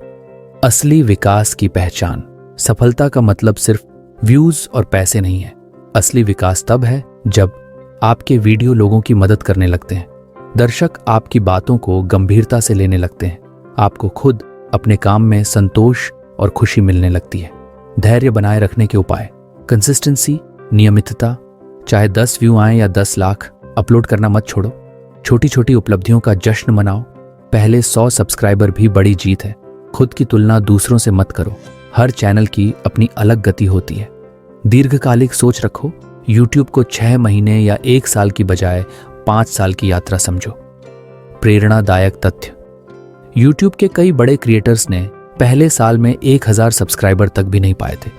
असली विकास की पहचान। सफलता का मतलब सिर्फ व्यूज और पैसे नहीं है। असली विकास तब है जब आपके वीडियो लोगों की मदद करने लगते हैं, दर्शक आपकी बातों को गंभीरता से लेने लगते हैं, आपको खुद अपने काम में संतोष और खुशी मिलने लगती है। धैर्य बनाए रखने के उपाय। कंसिस्टेंसी, नियमितता। चाहे 10 व्यू आए या 10 लाख, अपलोड करना मत छोड़ो। छोटी छोटी उपलब्धियों का जश्न मनाओ। पहले 100 सब्सक्राइबर भी बड़ी जीत है। खुद की तुलना दूसरों से मत करो। हर चैनल की अपनी अलग गति होती है। दीर्घकालिक सोच रखो। YouTube को 6 महीने या 1 साल की बजाय 5 साल की यात्रा समझो। प्रेरणादायक तथ्य। YouTube के कई बड़े क्रिएटर्स ने पहले साल में 1000 सब्सक्राइबर तक भी नहीं पाए थे,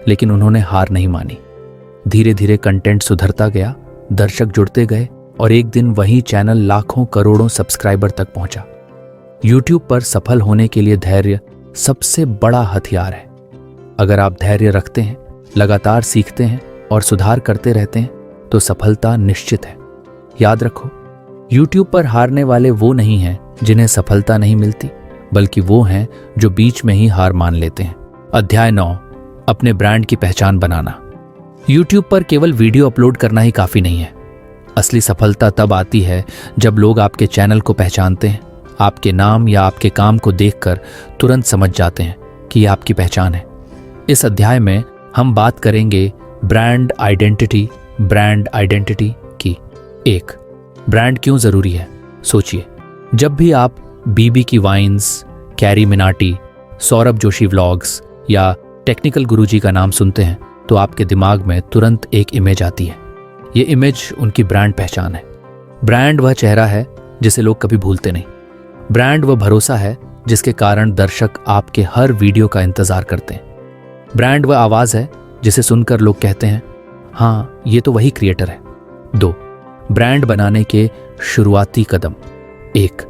लेकिन उन्होंने हार नहीं मानी। धीरे धीरे कंटेंट सुधरता गया, दर्शक जुड़ते गए और एक दिन वही चैनल लाखों करोड़ों सब्सक्राइबर तक पहुंचा। YouTube पर सफल होने के लिए धैर्य सबसे बड़ा हथियार है। अगर आप धैर्य रखते हैं, लगातार सीखते हैं और सुधार करते रहते हैं तो सफलता निश्चित है। याद रखो, YouTube पर हारने वाले वो नहीं हैं जिन्हें सफलता नहीं मिलती, बल्कि वो हैं जो बीच में ही हार मान लेते हैं। अध्याय 9, अपने ब्रांड की पहचान बनाना। YouTube पर केवल वीडियो अपलोड करना ही काफी नहीं है। असली सफलता तब आती है जब लोग आपके चैनल को पहचानते हैं, आपके नाम या आपके काम को देखकर तुरंत समझ जाते हैं कि ये आपकी पहचान है। इस अध्याय में हम बात करेंगे ब्रांड आइडेंटिटी की। 1, ब्रांड क्यों जरूरी है? सोचिए, जब भी आप बीबी की वाइन्स, कैरी मिनाटी, सौरभ जोशी व्लॉग्स या टेक्निकल गुरुजी का नाम सुनते हैं तो आपके दिमाग में तुरंत एक इमेज आती है। ये इमेज उनकी ब्रांड पहचान है। ब्रांड वह चेहरा है जिसे लोग कभी भूलते नहीं। ब्रांड वह भरोसा है जिसके कारण दर्शक आपके हर वीडियो का इंतजार करते हैं। ब्रांड वह आवाज है जिसे सुनकर लोग कहते हैं, हाँ, ये तो वही क्रिएटर है। 2, ब्रांड बनाने के शुरुआती कदम। 1,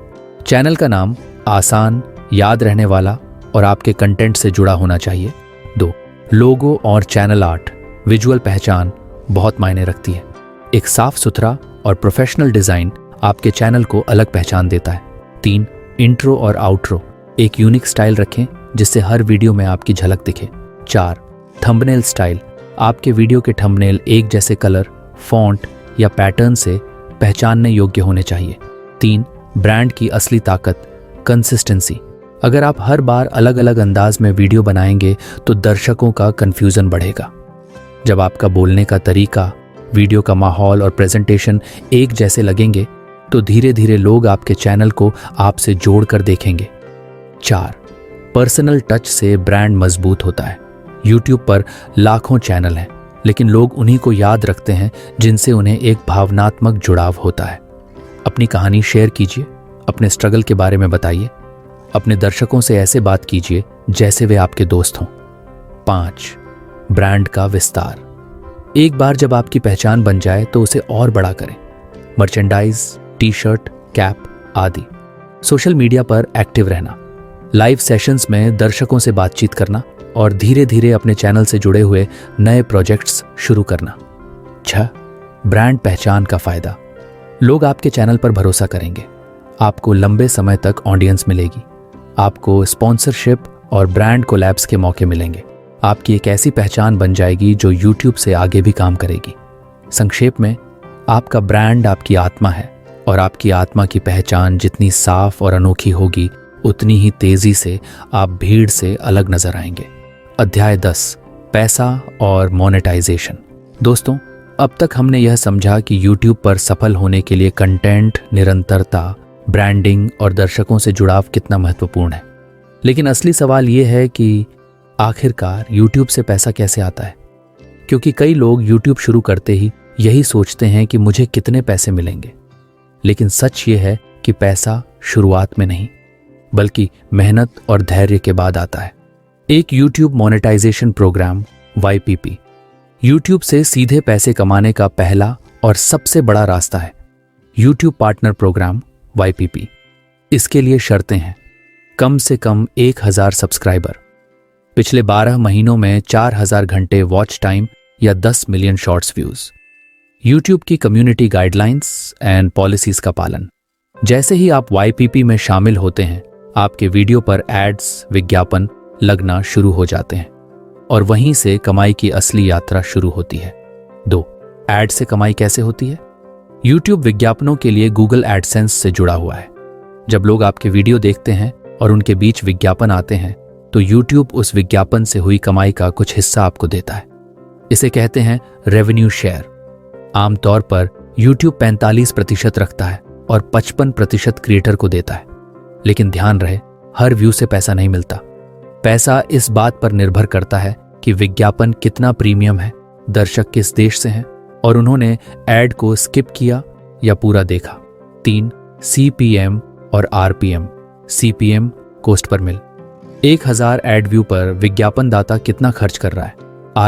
चैनल का नाम आसान, याद रहने वाला और आपके कंटेंट से जुड़ा होना चाहिए। 2, लोगो और चैनल आर्ट, विजुअल पहचान बहुत मायने रखती है। एक साफ सुथरा और प्रोफेशनल डिजाइन आपके चैनल को अलग पहचान देता है। 3, इंट्रो और आउट्रो, एक यूनिक स्टाइल रखें जिससे हर वीडियो में आपकी झलक दिखे। 4, थंबनेल स्टाइल, आपके वीडियो के थंबनेल एक जैसे कलर, फॉन्ट या पैटर्न से पहचानने योग्य होने चाहिए। 3, ब्रांड की असली ताकत, कंसिस्टेंसी। अगर आप हर बार अलग अलग अंदाज में वीडियो बनाएंगे तो दर्शकों का कंफ्यूजन बढ़ेगा। जब आपका बोलने का तरीका, वीडियो का माहौल और प्रेजेंटेशन एक जैसे लगेंगे तो धीरे धीरे लोग आपके चैनल को आपसे जोड़कर देखेंगे। 4, पर्सनल टच से ब्रांड मजबूत होता है। YouTube पर लाखों चैनल हैं, लेकिन लोग उन्हीं को याद रखते हैं जिनसे उन्हें एक भावनात्मक जुड़ाव होता है। अपनी कहानी शेयर कीजिए, अपने स्ट्रगल के बारे में बताइए। अपने दर्शकों से ऐसे बात कीजिए जैसे वे आपके दोस्त हों। 5. ब्रांड का विस्तार। एक बार जब आपकी पहचान बन जाए तो उसे और बड़ा करें। मर्चेंडाइज, टी शर्ट, कैप आदि। सोशल मीडिया पर एक्टिव रहना, लाइव सेशंस में दर्शकों से बातचीत करना और धीरे धीरे अपने चैनल से जुड़े हुए नए प्रोजेक्ट्स शुरू करना। 6. ब्रांड पहचान का फायदा। लोग आपके चैनल पर भरोसा करेंगे, आपको लंबे समय तक ऑडियंस मिलेगी, आपको स्पॉन्सरशिप और ब्रांड कोलैब्स के मौके मिलेंगे। आपकी एक ऐसी पहचान बन जाएगी जो यूट्यूब से आगे भी काम करेगी। संक्षेप में, आपका ब्रांड आपकी आत्मा है और आपकी आत्मा की पहचान जितनी साफ और अनोखी होगी उतनी ही तेजी से आप भीड़ से अलग नजर आएंगे। अध्याय 10, पैसा और मोनेटाइजेशन। दोस्तों, अब तक हमने यह समझा कि यूट्यूब पर सफल होने के लिए कंटेंट, निरंतरता, ब्रांडिंग और दर्शकों से जुड़ाव कितना महत्वपूर्ण है। लेकिन असली सवाल यह है कि आखिरकार यूट्यूब से पैसा कैसे आता है? क्योंकि कई लोग यूट्यूब शुरू करते ही यही सोचते हैं कि मुझे कितने पैसे मिलेंगे। लेकिन सच ये है कि पैसा शुरुआत में नहीं, बल्कि मेहनत और धैर्य के बाद आता है। एक YouTube monetization program YPP YouTube से सीधे पैसे कमाने का पहला और सबसे बड़ा रास्ता है। YouTube partner program YPP। इसके लिए शर्तें हैं। कम से कम 1000 सब्सक्राइबर, पिछले 12 महीनों में 4000 घंटे वॉच टाइम या 10 मिलियन शॉर्ट्स व्यूज, यूट्यूब की कम्युनिटी गाइडलाइंस एंड पॉलिसीज का पालन। जैसे ही आप YPP में शामिल होते हैं, आपके वीडियो पर एड्स, विज्ञापन लगना शुरू हो जाते हैं और वहीं से कमाई की असली यात्रा शुरू होती है। 2. एड से कमाई कैसे होती है? यूट्यूब विज्ञापनों के लिए गूगल एडसेंस से जुड़ा हुआ है। जब लोग आपके वीडियो देखते हैं और उनके बीच विज्ञापन आते हैं तो यूट्यूब उस विज्ञापन से हुई कमाई का कुछ हिस्सा आपको देता है। इसे कहते हैं रेवेन्यू शेयर। आमतौर पर यूट्यूब 45% रखता है और 55% क्रिएटर को देता है। लेकिन ध्यान रहे, हर व्यू से पैसा नहीं मिलता। पैसा इस बात पर निर्भर करता है कि विज्ञापन कितना प्रीमियम है, दर्शक किस देश से हैं और उन्होंने एड को स्किप किया या पूरा देखा। 3. CPM और RPM। CPM कॉस्ट पर मिल। 1000 एड व्यू पर विज्ञापन दाता कितना खर्च कर रहा है।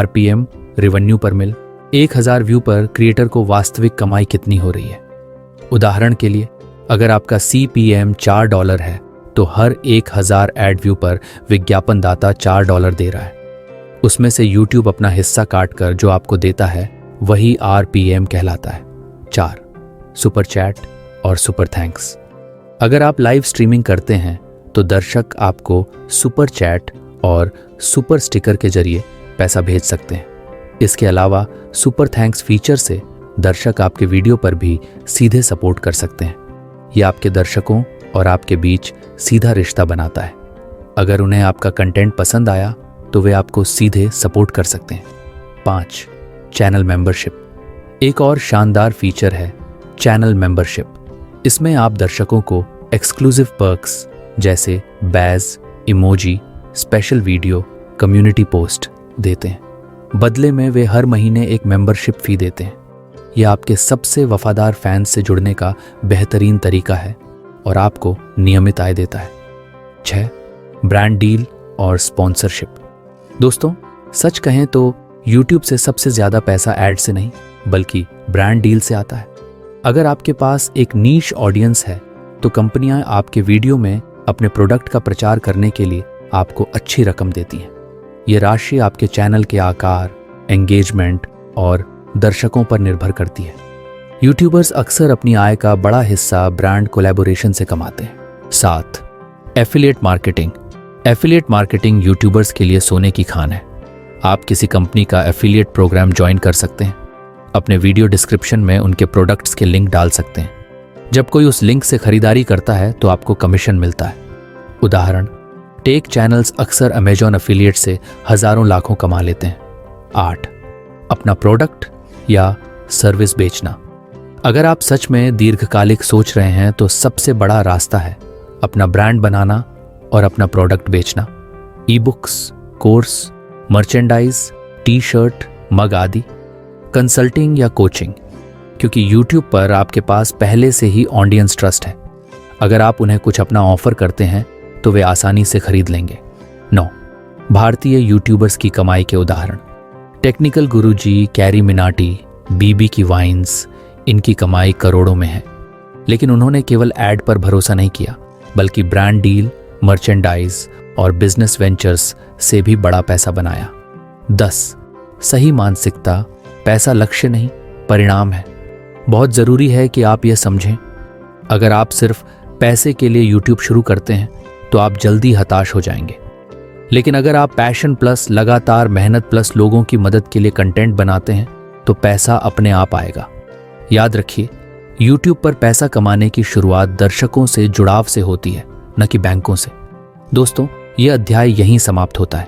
RPM रेवेन्यू पर मिल। 1000 व्यू पर क्रिएटर को वास्तविक कमाई कितनी हो रही है। उदाहरण के लिए, अगर आपका CPM $4 है तो हर 1000 एड व्यू पर विज्ञापन दाता $4 दे रहा है। उसमें से यूट्यूब अपना हिस्सा काटकर जो आपको देता है वही RPM कहलाता है। 4. सुपर चैट और सुपर थैंक्स। अगर आप लाइव स्ट्रीमिंग करते हैं तो दर्शक आपको सुपर चैट और सुपर स्टिकर के जरिए पैसा भेज सकते हैं। इसके अलावा सुपर थैंक्स फीचर से दर्शक आपके वीडियो पर भी सीधे सपोर्ट कर सकते हैं। यह आपके दर्शकों और आपके बीच सीधा रिश्ता बनाता है। अगर उन्हें आपका कंटेंट पसंद आया तो वे आपको सीधे सपोर्ट कर सकते हैं। 5. Channel membership. एक और शानदार फीचर है चैनल मेंबरशिप। इसमें आप दर्शकों को एक्सक्लूसिव पर्क्स जैसे badge, emoji, special video, community post देते हैं। बदले में वे हर महीने एक मेंबरशिप फी देते हैं। यह आपके सबसे वफादार फैंस से जुड़ने का बेहतरीन तरीका है और आपको नियमित आय देता है। 6. ब्रांड डील और स्पॉन्सरशिप। दोस्तों, सच कहें तो यूट्यूब से सबसे ज्यादा पैसा एड से नहीं बल्कि ब्रांड डील से आता है। अगर आपके पास एक नीश ऑडियंस है तो कंपनियां आपके वीडियो में अपने प्रोडक्ट का प्रचार करने के लिए आपको अच्छी रकम देती हैं। ये राशि आपके चैनल के आकार, एंगेजमेंट और दर्शकों पर निर्भर करती है। यूट्यूबर्स अक्सर अपनी आय का बड़ा हिस्सा ब्रांड कोलैबोरेशन से कमाते हैं। 7. Affiliate marketing. Affiliate marketing YouTubers के लिए सोने की खान है। आप किसी कंपनी का एफिलिएट प्रोग्राम ज्वाइन कर सकते हैं। अपने वीडियो डिस्क्रिप्शन में उनके प्रोडक्ट्स के लिंक डाल सकते हैं। जब कोई उस लिंक से खरीदारी करता है तो आपको कमीशन मिलता है। उदाहरण, टेक चैनल्स अक्सर अमेजॉन एफिलिएट से हजारों लाखों कमा लेते हैं। 8. अपना प्रोडक्ट या सर्विस बेचना। अगर आप सच में दीर्घकालिक सोच रहे हैं तो सबसे बड़ा रास्ता है अपना ब्रांड बनाना और अपना प्रोडक्ट बेचना। E books, course, merchandise, T shirt, mug आदि, कंसल्टिंग या कोचिंग। क्योंकि यूट्यूब पर आपके पास पहले से ही ऑडियंस ट्रस्ट है। अगर आप उन्हें कुछ अपना ऑफर करते हैं तो वे आसानी से खरीद लेंगे। 9. भारतीय यूट्यूबर्स की कमाई के उदाहरण। टेक्निकल गुरुजी, कैरी मिनाटी, बीबी की वाइन्स, इनकी कमाई करोड़ों में है। लेकिन उन्होंने केवल ऐड पर भरोसा नहीं किया, बल्कि ब्रांड डील, मर्चेंडाइज और बिजनेस वेंचर्स से भी बड़ा पैसा बनाया। 10. सही मानसिकता। पैसा लक्ष्य नहीं, परिणाम है। बहुत ज़रूरी है कि आप यह समझें, अगर आप सिर्फ पैसे के लिए यूट्यूब शुरू करते हैं तो आप जल्दी हताश हो जाएंगे। लेकिन अगर आप पैशन प्लस लगातार मेहनत प्लस लोगों की मदद के लिए कंटेंट बनाते हैं तो पैसा अपने आप आएगा। याद रखिए, यूट्यूब पर पैसा कमाने की शुरुआत दर्शकों से जुड़ाव से होती है, न कि बैंकों से। दोस्तों, यह अध्याय यहीं समाप्त होता है।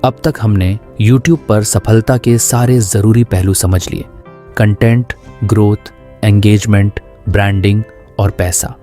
अब तक हमने यूट्यूब पर सफलता के सारे जरूरी पहलू समझ लिए: कंटेंट, ग्रोथ, एंगेजमेंट, ब्रांडिंग और पैसा।